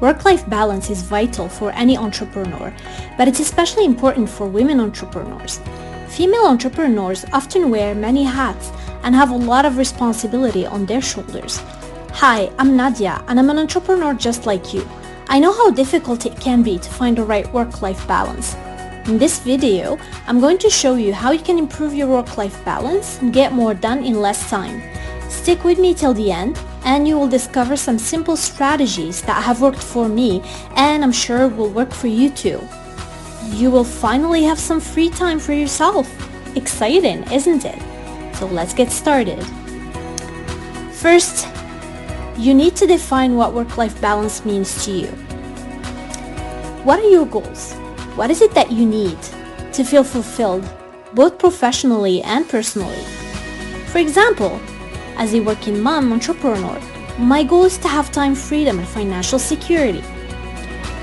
Work-life balance is vital for any entrepreneur, but it's especially important for women entrepreneurs. Female entrepreneurs often wear many hats and have a lot of responsibility on their shoulders. Hi, I'm Nadia, and I'm an entrepreneur just like you. I know how difficult it can be to find the right work-life balance. In this video, I'm going to show you how you can improve your work-life balance and get more done in less time. Stick with me till the end, and you will discover some simple strategies that have worked for me and I'm sure will work for you too. You will finally have some free time for yourself. Exciting, isn't it? So let's get started. First, you need to define what work-life balance means to you. What are your goals? What is it that you need to feel fulfilled, both professionally and personally? For example, as a working mom entrepreneur, my goal is to have time freedom and financial security.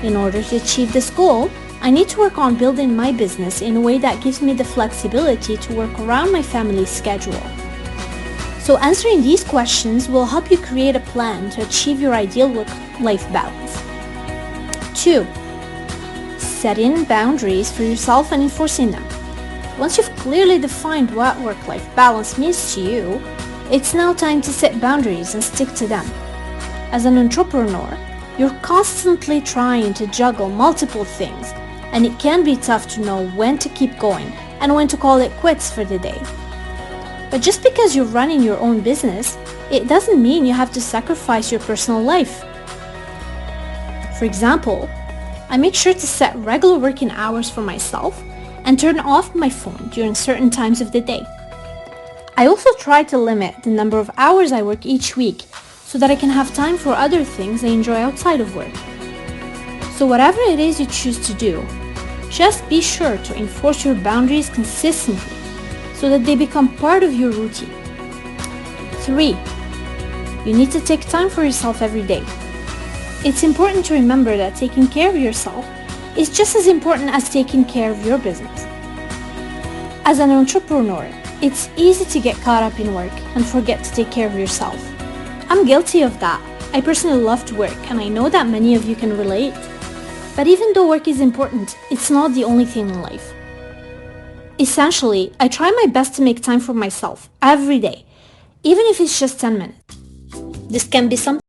In order to achieve this goal, I need to work on building my business in a way that gives me the flexibility to work around my family's schedule. So answering these questions will help you create a plan to achieve your ideal work-life balance. 2. Setting boundaries for yourself and enforcing them. Once you've clearly defined what work-life balance means to you, it's now time to set boundaries and stick to them. As an entrepreneur, you're constantly trying to juggle multiple things, and it can be tough to know when to keep going and when to call it quits for the day. But just because you're running your own business, it doesn't mean you have to sacrifice your personal life. For example, I make sure to set regular working hours for myself and turn off my phone during certain times of the day. I also try to limit the number of hours I work each week so that I can have time for other things I enjoy outside of work. So whatever it is you choose to do, just be sure to enforce your boundaries consistently so that they become part of your routine. 3. You need to take time for yourself every day. It's important to remember that taking care of yourself is just as important as taking care of your business. As an entrepreneur, it's easy to get caught up in work and forget to take care of yourself. I'm guilty of that. I personally love to work, and I know that many of you can relate. But even though work is important, it's not the only thing in life. Essentially, I try my best to make time for myself every day, even if it's just 10 minutes. This can be something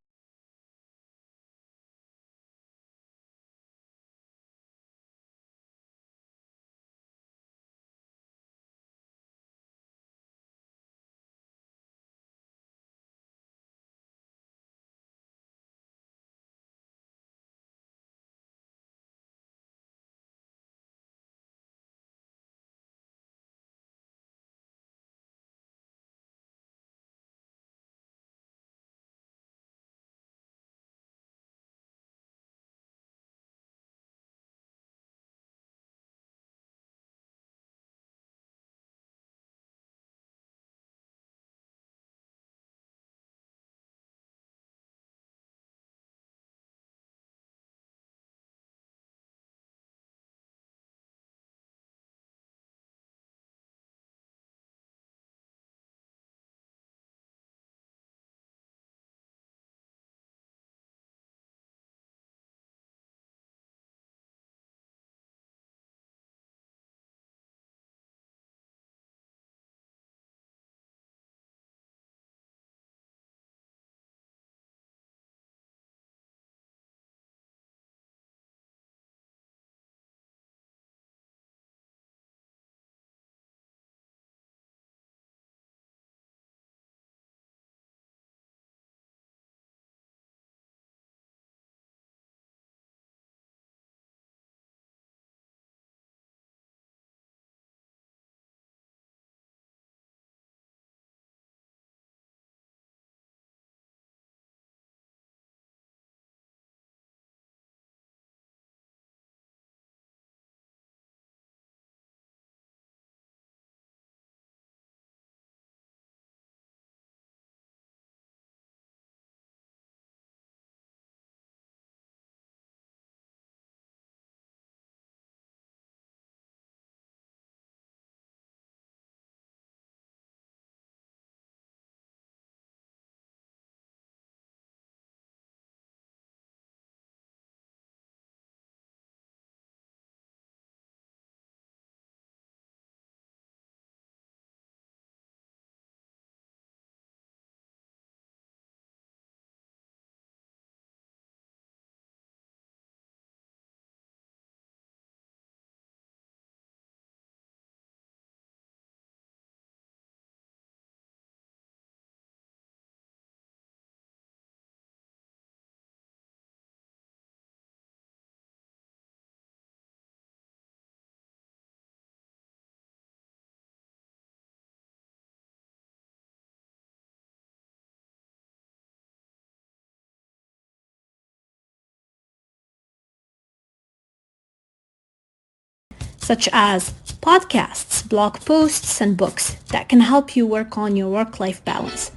such as podcasts, blog posts, and books that can help you work on your work-life balance.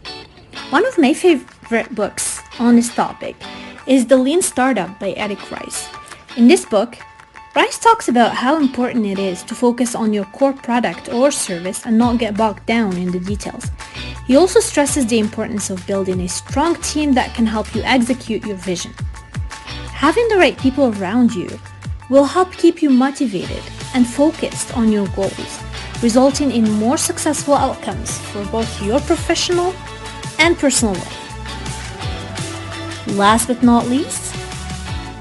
One of my favorite books on this topic is The Lean Startup by Eric Rice. In this book, Rice talks about how important it is to focus on your core product or service and not get bogged down in the details. He also stresses the importance of building a strong team that can help you execute your vision. Having the right people around you will help keep you motivated and focused on your goals, resulting in more successful outcomes for both your professional and personal life. Last but not least,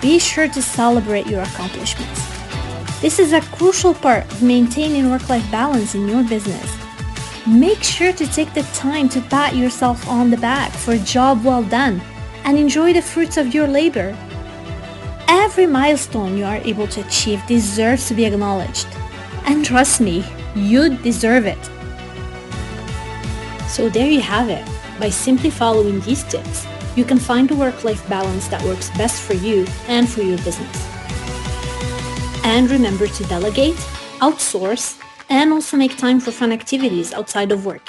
be sure to celebrate your accomplishments. This is a crucial part of maintaining work-life balance in your business. Make sure to take the time to pat yourself on the back for a job well done and enjoy the fruits of your labor. Every milestone you are able to achieve deserves to be acknowledged. And trust me, you deserve it. So there you have it. By simply following these tips, you can find a work-life balance that works best for you and for your business. And remember to delegate, outsource, and also make time for fun activities outside of work.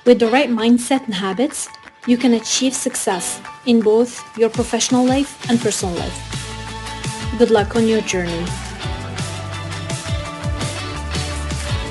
With the right mindset and habits, you can achieve success in both your professional life and personal life. Good luck on your journey.